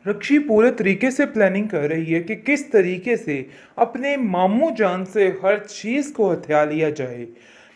रक्षी पूरे तरीके से प्लानिंग कर रही है कि किस तरीके से अपने मामू जान से हर चीज़ को हथिया लिया जाए,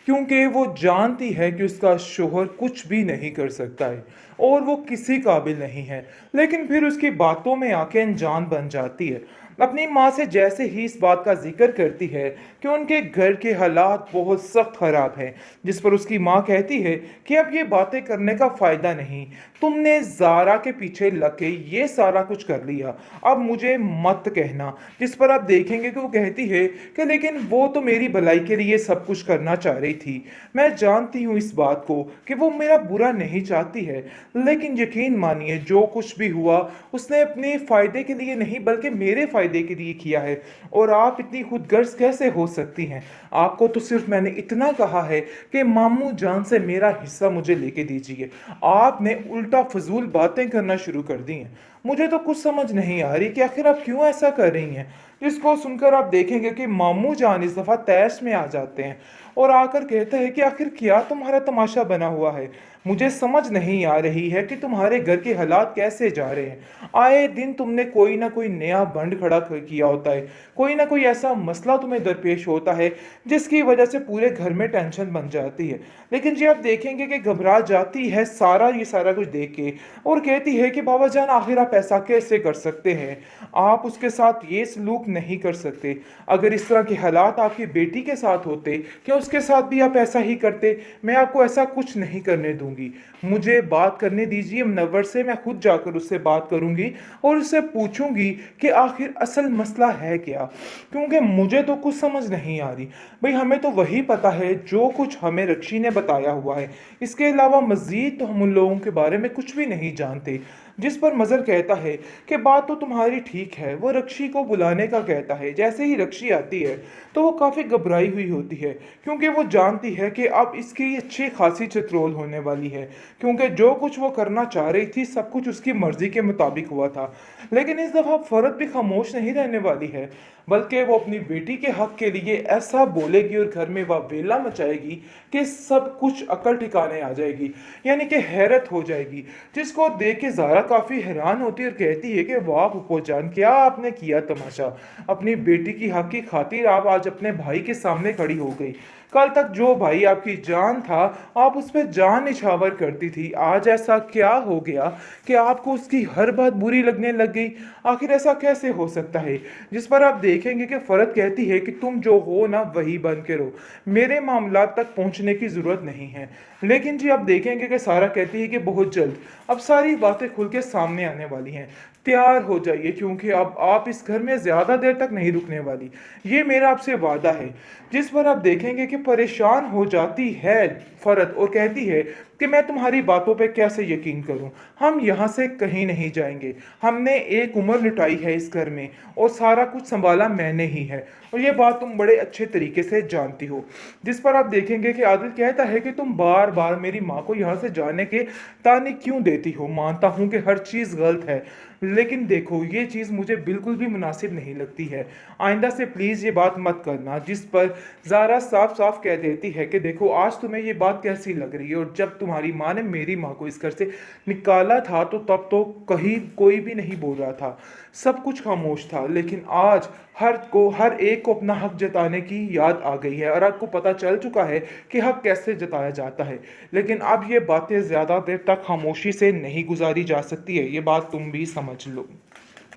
क्योंकि वो जानती है कि उसका शोहर कुछ भी नहीं कर सकता है और वो किसी काबिल नहीं है। लेकिन फिर उसकी बातों में आके अनजान बन जाती है। अपनी माँ से जैसे ही इस बात का जिक्र करती है कि उनके घर के हालात बहुत सख्त ख़राब हैं, जिस पर उसकी माँ कहती है कि अब ये बातें करने का फ़ायदा नहीं, तुमने ज़ारा के पीछे लग के ये सारा कुछ कर लिया, अब मुझे मत कहना। जिस पर आप देखेंगे कि वो कहती है कि लेकिन वो तो मेरी भलाई के लिए सब कुछ करना चाह रही थी, मैं जानती हूँ इस बात को कि वो मेरा बुरा नहीं चाहती है, लेकिन यकीन मानिए जो कुछ भी हुआ उसने अपने फ़ायदे के लिए नहीं बल्कि मेरे फ़ायदे के लिए किया है। और आप इतनी खुदगर्ज कैसे हो सकती हैं? आपको तो सिर्फ मैंने इतना कहा है कि मामू जान से मेरा हिस्सा मुझे लेके दीजिए, आपने उल्टा फजूल बातें करना शुरू कर दी हैं। मुझे तो कुछ समझ नहीं आ रही कि आखिर आप क्यों ऐसा कर रही हैं। जिसको सुनकर आप देखेंगे कि मामू जान इस दफ़ा तैश में आ जाते हैं और आकर कहते हैं कि आखिर क्या तुम्हारा तमाशा बना हुआ है। मुझे समझ नहीं आ रही है कि तुम्हारे घर के हालात कैसे जा रहे हैं। आए दिन तुमने कोई ना कोई नया बंड खड़ा किया होता है, कोई ना कोई ऐसा मसला तुम्हें दरपेश होता है जिसकी वजह से पूरे घर में टेंशन बन जाती है। लेकिन जी आप देखेंगे कि घबरा जाती है सारा ये सारा कुछ देख के और कहती है कि बाबा जान आखिर आप ऐसा कैसे कर सकते हैं, आप उसके साथ ये सलूक नहीं कर सकते। अगर इस तरह के हालात आपकी बेटी के साथ होते, क्या उसके साथ भी आप ऐसा ही करते? मैं आपको ऐसा कुछ नहीं करने दूंगी। मुझे बात करने दीजिए मुनव्वर से, मैं खुद जाकर उससे बात करूंगी और उससे पूछूंगी कि आखिर असल मसला है क्या, क्योंकि मुझे तो कुछ समझ नहीं आ रही। भाई हमें तो वही पता है जो कुछ हमें रक्षी ने बताया हुआ है, इसके अलावा मज़ीद तो हम उन लोगों के बारे में कुछ भी नहीं जानते। जिस पर मज़र कहता है कि बात तो तुम्हारी ठीक है, वो रक्षी को बुलाने का कहता है। जैसे ही रक्षी आती है तो वो काफ़ी घबराई हुई होती है, क्योंकि वो जानती है कि अब इसकी अच्छी खासी चित्रोल होने वाली है, क्योंकि जो कुछ वो करना चाह रही थी सब कुछ उसकी मर्ज़ी के मुताबिक हुआ था। लेकिन इस दफ़ा फ़रद भी खामोश नहीं रहने वाली है, बल्कि वो अपनी बेटी के हक के लिए ऐसा बोलेगी और घर में वह वेला मचाएगी कि सब कुछ अकल ठिकाने आ जाएगी, यानी कि हैरत हो जाएगी। जिसको देख के ज़ारा काफ़ी हैरान होती है और कहती है कि वाह फूफो जान, क्या आपने किया तमाशा। अपनी बेटी की हक की खातिर आप आज अपने भाई के सामने खड़ी हो गई। कल तक जो भाई आपकी जान था, आप उस पर जान निछावर करती थी, आज ऐसा क्या हो गया कि आपको उसकी हर बात बुरी लगने लग गई? आखिर ऐसा कैसे हो सकता है? जिस पर आप देखेंगे कि फ़रत कहती है कि तुम जो हो ना वही बन के रहो, मेरे मामलात तक पहुंचने की ज़रूरत नहीं है। लेकिन जी आप देखेंगे कि सारा कहती है कि बहुत जल्द अब सारी बातें खुल के सामने आने वाली हैं। तैयार हो जाइए, क्योंकि अब आप इस घर में ज़्यादा देर तक नहीं रुकने वाली, ये मेरा आपसे वादा है। जिस पर आप देखेंगे कि परेशान हो जाती है फ़रत और कहती है कि मैं तुम्हारी बातों पे कैसे यकीन करूं, हम यहाँ से कहीं नहीं जाएंगे। हमने एक उम्र लुटाई है इस घर में और सारा कुछ संभाला मैंने ही है, और ये बात तुम बड़े अच्छे तरीके से जानती हो। जिस पर आप देखेंगे कि आदिल कहता है कि तुम बार बार मेरी माँ को यहाँ से जाने के ताने क्यों देती हो? मानता हूँ कि हर चीज़ गलत है, लेकिन देखो ये चीज़ मुझे बिल्कुल भी मुनासिब नहीं लगती है, आइंदा से प्लीज़ ये बात मत करना। जिस पर ज़ारा साफ साफ कह देती है कि देखो आज तुम्हें ये बात कैसी लग रही है, और जब तुम्हारी माँ ने मेरी माँ को इस घर से निकाला था तो तब तो कहीं कोई भी नहीं बोल रहा था, सब कुछ खामोश था, लेकिन आज हर एक को अपना हक जताने की याद आ गई है और आपको पता चल चुका है कि हक कैसे जताया जाता है। लेकिन अब ये बातें ज़्यादा देर तक खामोशी से नहीं गुजारी जा सकती है, ये बात तुम भी समझ लो।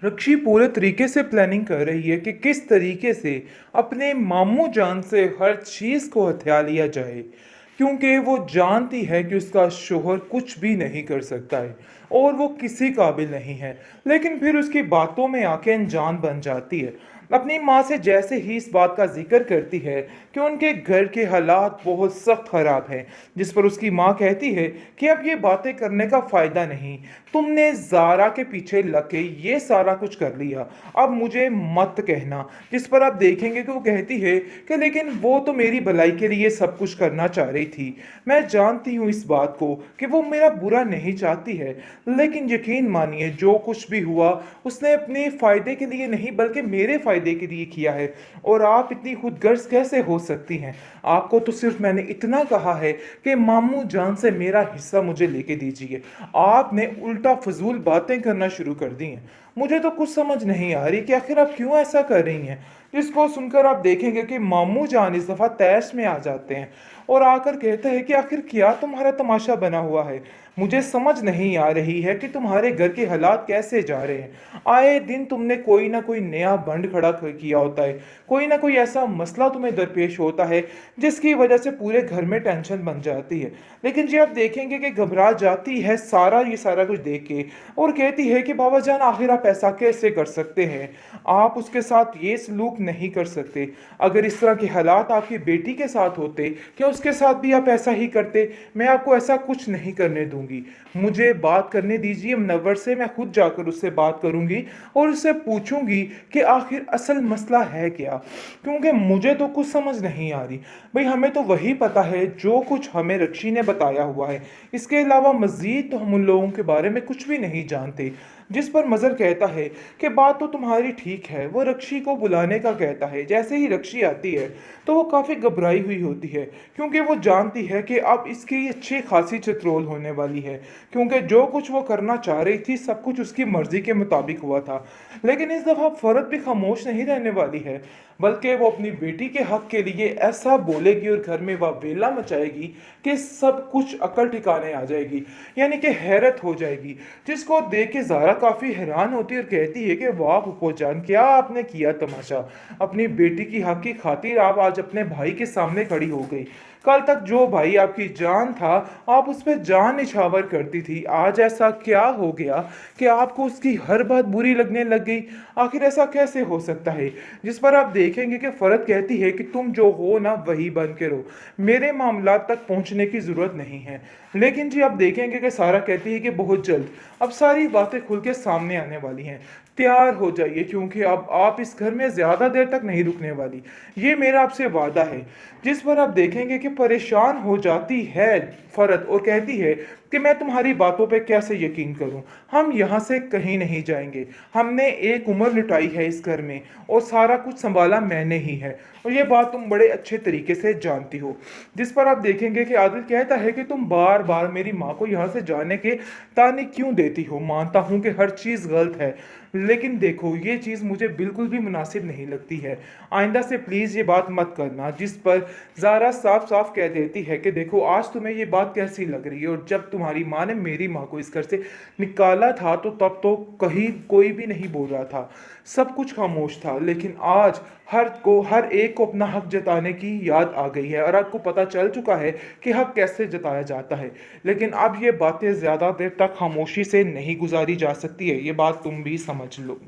रक्षी पूरे तरीके से प्लानिंग कर रही है कि किस तरीके से अपने मामू जान से हर चीज़ को हथिया लिया जाए, क्योंकि वो जानती है कि उसका शोहर कुछ भी नहीं कर सकता है और वो किसी काबिल नहीं है। लेकिन फिर उसकी बातों में आके अनजान बन जाती है। अपनी माँ से जैसे ही इस बात का जिक्र करती है कि उनके घर के हालात बहुत सख्त ख़राब हैं, जिस पर उसकी माँ कहती है कि अब ये बातें करने का फ़ायदा नहीं, तुमने ज़ारा के पीछे लग के ये सारा कुछ कर लिया, अब मुझे मत कहना। जिस पर आप देखेंगे कि वो कहती है कि लेकिन वो तो मेरी भलाई के लिए सब कुछ करना चाह रही थी, मैं जानती हूँ इस बात को कि वो मेरा बुरा नहीं चाहती है, लेकिन यकीन मानिए जो कुछ भी हुआ उसने अपने फ़ायदे के लिए नहीं बल्कि मेरे फ़ायदे के लिए किया है। और आप इतनी खुदगर्ज़ कैसे हो सकती हैं? आपको तो सिर्फ़ मैंने इतना कहा है कि मामू जान से मेरा हिस्सा मुझे लेके दीजिए। आपने उल्टा फ़िज़ूल बातें करना शुरू कर दी हैं। मुझे तो कुछ समझ नहीं आ रही कि आखिर आप क्यों ऐसा कर रही हैं? जिसको सुनकर आप देखेंगे कि मामू जान इस दफ़ा तैश में आ जाते हैं और आकर कहते हैं कि आखिर क्या तुम्हारा तमाशा बना हुआ है? मुझे समझ नहीं आ रही है कि तुम्हारे घर के हालात कैसे जा रहे हैं। आए दिन तुमने कोई ना कोई नया बंड खड़ा किया होता है, कोई ना कोई ऐसा मसला तुम्हें दरपेश होता है जिसकी वजह से पूरे घर में टेंशन बन जाती है। लेकिन जी आप देखेंगे कि घबरा जाती है सारा कुछ देख के और कहती है कि बाबा जान आखिर आप ऐसा कैसे कर सकते हैं? आप उसके साथ ये सलूक नहीं कर सकते। अगर इस तरह के हालात आपकी बेटी के साथ होते, क्या उसके साथ भी आप ऐसा ही करते? मैं आपको ऐसा कुछ नहीं करने दूंगी। मुझे बात करने दीजिए मुनव्वर से, मैं खुद जाकर उससे बात करूंगी और उससे पूछूंगी कि आखिर असल मसला है क्या? क्योंकि मुझे तो कुछ समझ नहीं आ रही। भाई हमें तो वही पता है जो कुछ हमें रक्षी ने बताया हुआ है। इसके अलावा मज़ीद तो हम उन लोगों के बारे में कुछ भी नहीं जानते। जिस पर मज़र कहता है कि बात तो तुम्हारी ठीक है, वो रक्षी को बुलाने का कहता है। जैसे ही रक्षी आती है तो वो काफ़ी घबराई हुई होती है क्योंकि वो जानती है कि अब इसकी अच्छी खासी चित्रोल होने वाली है, क्योंकि जो कुछ वो करना चाह रही थी सब कुछ उसकी मर्ज़ी के मुताबिक हुआ था। लेकिन इस दफ़ा फ़रत भी खामोश नहीं रहने वाली है, बल्कि वो अपनी बेटी के हक के लिए ऐसा बोलेगी और घर में वह वेला मचाएगी कि सब कुछ अकल ठिकाने आ जाएगी, यानी कि हैरत हो जाएगी। जिसको देख के ज़ारा काफ़ी हैरान होती है और कहती है कि वाह फूफो जान, क्या आपने किया तमाशा? अपनी बेटी की हक की खातिर आप आज अपने भाई के सामने खड़ी हो गई। कल तक जो भाई आपकी जान था आप उस पर जान निछावर करती थी, आज ऐसा क्या हो गया कि आपको उसकी हर बात बुरी लगने लग गई? आखिर ऐसा कैसे हो सकता है? जिस पर आप देखेंगे कि फ़रत कहती है कि तुम जो हो ना वही बन के रहो, मेरे मामलात तक पहुंचने की ज़रूरत नहीं है। लेकिन जी आप देखेंगे कि सारा कहती है कि बहुत जल्द अब सारी बातें खुल के सामने आने वाली हैं। तैयार हो जाइए क्योंकि अब आप इस घर में ज़्यादा देर तक नहीं रुकने वाली, ये मेरा आपसे वादा है। जिस पर आप देखेंगे कि परेशान हो जाती है फ़रत और कहती है कि मैं तुम्हारी बातों पे कैसे यकीन करूं? हम यहाँ से कहीं नहीं जाएंगे। हमने एक उम्र लुटाई है इस घर में और सारा कुछ संभाला मैंने ही है और ये बात तुम बड़े अच्छे तरीके से जानती हो। जिस पर आप देखेंगे कि आदिल कहता है कि तुम बार बार मेरी माँ को यहाँ से जाने के ताने क्यों देती हो? मानता हूँ कि हर चीज़ गलत है, लेकिन देखो ये चीज़ मुझे बिल्कुल भी मुनासिब नहीं लगती है। आइंदा से प्लीज़ ये बात मत करना। जिस पर ज़ारा साफ साफ कह देती है कि देखो आज तुम्हें ये बात कैसी लग रही है, और जब तुम्हारी माँ ने मेरी माँ को इस घर से निकाला था तो तब तो कहीं कोई भी नहीं बोल रहा था, सब कुछ खामोश था। लेकिन आज हर एक को अपना हक जताने की याद आ गई है और आपको पता चल चुका है कि हक कैसे जताया जाता है। लेकिन अब ये बातें ज़्यादा देर तक खामोशी से नहीं गुजारी जा सकती है, ये बात तुम भी समझ लो।